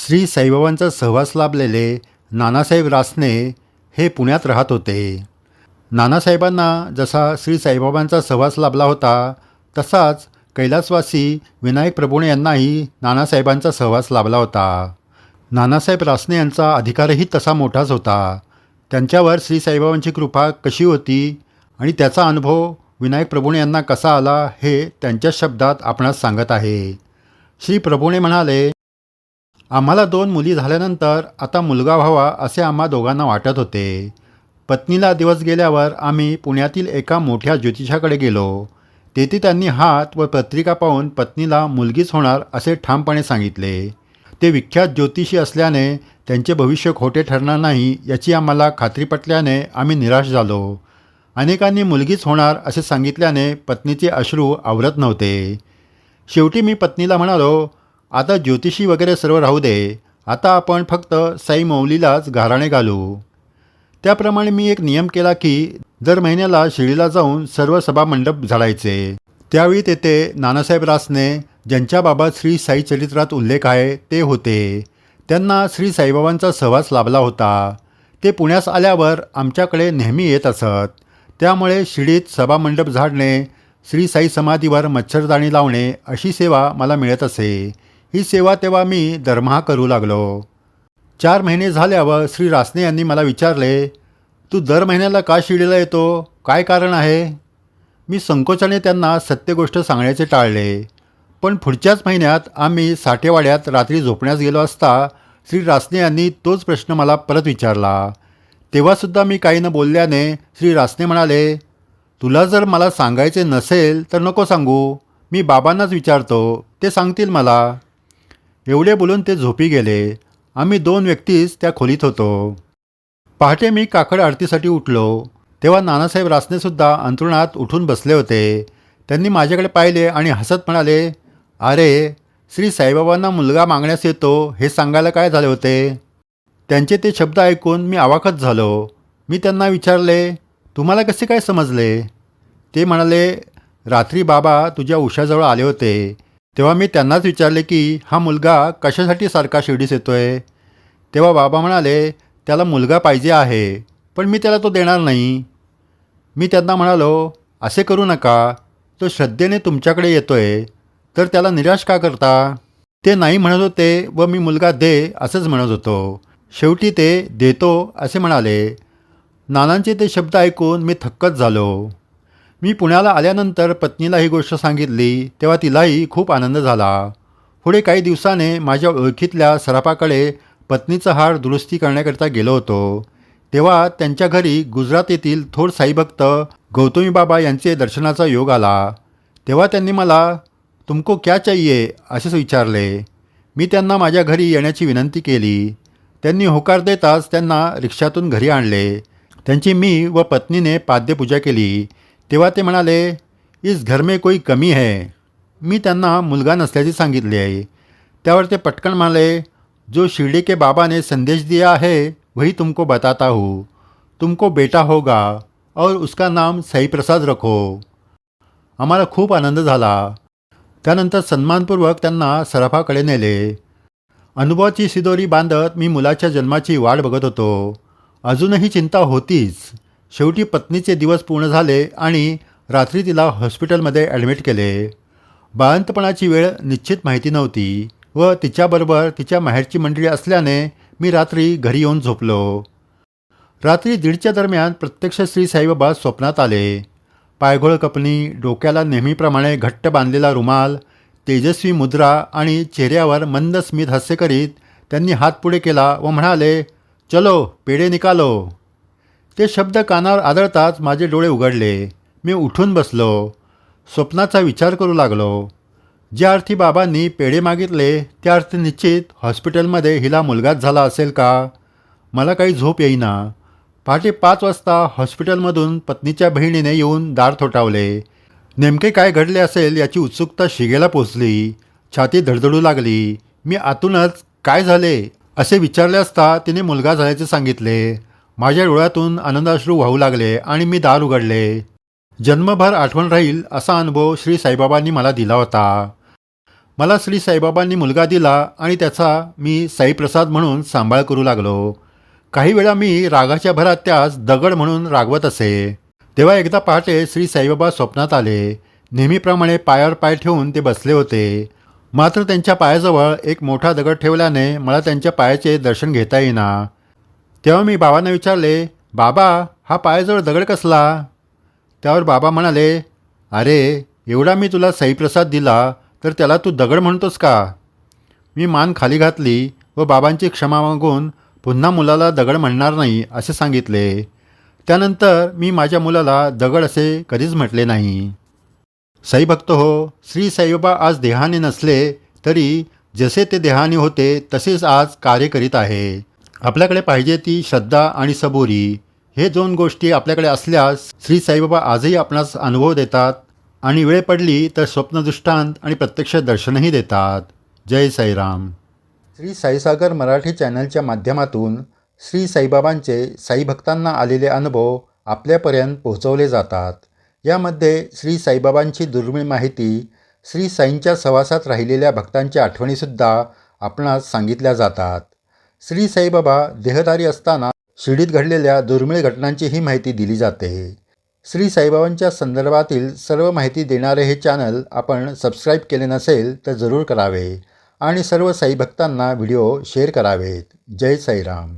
श्री साईबाबांचा सहवास लाभलेले नानासाहेब रासने हे पुण्यात राहत होते. नानासाहेबांना जसा श्री साईबाबांचा सहवास लाभला होता तसाच कैलासवासी विनायक प्रभुणे यांनाही नानासाहेबांचा सहवास लाभला होता. नानासाहेब रासने यांचा अधिकारही तसा मोठाच होता. त्यांच्यावर श्री साईबाबांची कृपा कशी होती आणि त्याचा अनुभव विनायक प्रभुणे यांना कसा आला हे त्यांच्या शब्दात आपणास सांगत आहे. श्री प्रभुणे म्हणाले, आम्हाला 2 मुली झाल्यानंतर आता मुलगा व्हावा असे आम्हा दोघांना वाटत होते. पत्नीला दिवस गेल्यावर आम्ही पुण्यातील एका मोठ्या ज्योतिषाकडे गेलो. तेथे त्यांनी हात व पत्रिका पाहून पत्नीला मुलगीच होणार असे ठामपणे सांगितले. ते विख्यात ज्योतिषी असल्याने त्यांचे भविष्य खोटे ठरणार नाही याची आम्हाला खात्री पटल्याने आम्ही निराश झालो. अनेकांनी मुलगीच होणार असे सांगितल्याने पत्नीचे अश्रू आवरत नव्हते. शेवटी मी पत्नीला म्हणालो, आता ज्योतिषी वगैरे सर्व राहू दे, आता आपण फक्त साई मौलीलाच घराणे घालू. त्याप्रमाणे मी एक नियम केला की दर महिन्याला शिर्डीला जाऊन सर्व सभामंडप झाडायचे. त्यावेळी तेथे नानासाहेब रासने ज्यांच्याबाबत श्री साई चरित्रात उल्लेख आहे ते होते. त्यांना श्री साईबाबांचा सहवास लाभला होता. ते पुण्यास आल्यावर आमच्याकडे नेहमी येत असत. त्यामुळे शिर्डीत सभामंडप झाडणे, श्री साई समाधीवर मच्छरदाणी लावणे अशी सेवा मला मिळत असे. ही सेवा तेव्हा मी दरमहा करू लागलो. 4 महिने झाल्यावर श्री रासने यांनी मला विचारले, तू दर महिन्याला का शिर्डीला येतो, काय कारण आहे? मी संकोचाने त्यांना सत्य गोष्ट सांगण्याचे टाळले. पण पुढच्याच महिन्यात आम्ही साठेवाड्यात रात्री झोपण्यास गेलो असता श्री रासने यांनी तोच प्रश्न मला परत विचारला. तेव्हासुद्धा मी काही न बोलल्याने श्री रासने म्हणाले, तुला जर मला सांगायचे नसेल तर नको सांगू, मी बाबांनाच विचारतो, ते सांगतील मला. एवढे बोलून ते झोपी गेले. आम्ही 2 व्यक्तीच त्या खोलीत होतो. पहाटे मी काकड आरतीसाठी उठलो तेव्हा नानासाहेब रासनेसुद्धा अंथरुणात उठून बसले होते. त्यांनी माझ्याकडे पाहिले आणि हसत म्हणाले, अरे, श्री साईबाबांना मुलगा मागण्यास येतो हे सांगायला काय झाले होते? त्यांचे ते शब्द ऐकून मी अवाकच झालो. मी त्यांना विचारले, तुम्हाला कसे काय समजले? ते म्हणाले, रात्री बाबा तुझ्या उशाजवळ आले होते तेव्हा मी त्यांनाच विचारले की हा मुलगा कशासाठी सारखा शिर्डीस येतोय? तेव्हा बाबा म्हणाले, त्याला मुलगा पाहिजे आहे, पण मी त्याला तो देणार नाही. मी त्यांना म्हणालो, असे करू नका, तो श्रद्धेने तुमच्याकडे येतोय तर त्याला निराश का करता? ते नाही म्हणत होते व मी मुलगा दे असंच म्हणत होतो. शेवटी ते देतो असे म्हणाले. नानांचे ते शब्द ऐकून मी थक्कच झालो. मी पुण्याला आल्यानंतर पत्नीला ही गोष्ट सांगितली तेव्हा तिलाही खूप आनंद झाला. पुढे काही दिवसाने माझ्या ओळखीतल्या सराफाकडे पत्नीचा हार दुरुस्ती करण्याकरिता गेलो होतो. तेव्हा त्यांच्या घरी गुजरात येथील थोर साईभक्त गौतमी बाबा यांचे दर्शनाचा योग आला. तेव्हा त्यांनी मला तुमको क्या चाहिए असेच विचारले. मी त्यांना माझ्या घरी येण्याची विनंती केली. त्यांनी होकार देताच त्यांना रिक्षातून घरी आणले. त्यांची मी व पत्नीने पाद्यपूजा केली. तेव्हा ते म्हणाले, इस घर में कोई कमी है. मी त्यांना मुलगा नसल्याचे सांगितले आहे. त्यावर ते पटकन म्हणाले, जो शिर्डी के बाबा ने संदेश दिया है वही तुमको बताता हूँ. तुमको बेटा होगा और उसका नाम साई प्रसाद रखो. आम्हाला खूप आनंद झाला. त्यानंतर सन्मानपूर्वक त्यांना सराफाकडे नेले. अनुभवाची शिदोरी बांधत मी मुलाच्या जन्माची वाट बघत होतो. अजूनही चिंता होतीच. शेवटी पत्नीचे दिवस पूर्ण झाले आणि रात्री तिला हॉस्पिटलमध्ये ॲडमिट केले. बाळंतपणाची वेळ निश्चित माहिती नव्हती व तिच्याबरोबर तिच्या माहेरची मंडळी असल्याने मी रात्री घरी येऊन झोपलो. रात्री 1:30च्या दरम्यान प्रत्यक्ष श्री साईबाबा स्वप्नात आले. पायघोळ कपनी, डोक्याला नेहमीप्रमाणे घट्ट बांधलेला रुमाल, तेजस्वी मुद्रा आणि चेहऱ्यावर मंद स्मित हास्य करीत त्यांनी हात पुढे केला व म्हणाले, चलो पेढे निकालो. ते शब्द कानावर आदळताच माझे डोळे उघडले. मी उठून बसलो. स्वप्नाचा विचार करू लागलो. ज्या अर्थी बाबांनी पेढे मागितले त्या अर्थी निश्चित हॉस्पिटलमध्ये हिला मुलगाच झाला असेल का? मला काही झोप येईना. पहाटे 5 वाजता हॉस्पिटलमधून पत्नीच्या बहिणीने येऊन दार ठोठावले. नेमके काय घडले असेल याची उत्सुकता शिगेला पोचली. छाती धडधडू लागली. मी आतूनच काय झाले असे विचारले असता तिने मुलगा झाल्याचे सांगितले. माझ्या डोळ्यातून आनंदाश्रू वाहू लागले आणि मी दार उघडले. जन्मभर आठवण राहील असा अनुभव श्री साईबाबांनी मला दिला होता. मला श्री साईबाबांनी मुलगा दिला आणि त्याचा मी साईप्रसाद म्हणून सांभाळ करू लागलो. काही वेळा मी रागाच्या भरात त्यास दगड म्हणून रागवत असे. तेव्हा एकदा पहाटे श्री साईबाबा स्वप्नात आले. नेहमीप्रमाणे पायावर पाय ठेवून ते बसले होते. मात्र त्यांच्या पायाजवळ एक मोठा दगड ठेवल्याने मला त्यांच्या पायाचे दर्शन घेता येईना. तेव्हा मी बाबांना विचारले, बाबा हा पायाजवळ दगड कसला? त्यावर बाबा म्हणाले, अरे एवढा मी तुला साईप्रसाद दिला तर त्याला तू दगड म्हणतोस का? मी मान खाली घातली व बाबांची क्षमा मागून पुन्हा मुलाला दगड म्हणणार नाही असे सांगितले. त्यानंतर मी माझ्या मुलाला दगड असे कधीच म्हटले नाही. साईभक्त हो, श्री साईबाबा आज देहाने नसले तरी जसे ते देहाने होते तसेच आज कार्य करीत आहे. आपल्याकडे पाहिजे ती श्रद्धा आणि सबुरी हे दोन गोष्टी आपल्याकडे असल्यास श्री साईबाबा आजही आपणास अनुभव देतात आणि वेळ पडली तर स्वप्नदृष्टांत आणि प्रत्यक्ष दर्शनही देतात. जय साईराम. श्री साईसागर मराठी चॅनलच्या माध्यमातून श्री साईबाबांचे साईभक्तांना आलेले अनुभव आपल्यापर्यंत पोहोचवले जातात. यामध्ये श्री साईबाबांची दुर्मिळ माहिती, श्री साईंच्या सहवासात राहिलेल्या भक्तांच्या आठवणीसुद्धा आपणास सांगितल्या जातात. श्री साईबाबा देहधारी असताना शिर्डीत घडलेल्या दुर्मिळ घटनांची माहिती दिली जाते. श्री साईबाबांच्या संदर्भातील सर्व माहिती देणारे हे चॅनल आपण सबस्क्राईब केले नसेल तर जरूर करावे आणि सर्व साईभक्तांना व्हिडिओ शेअर करावेत. जय साईराम.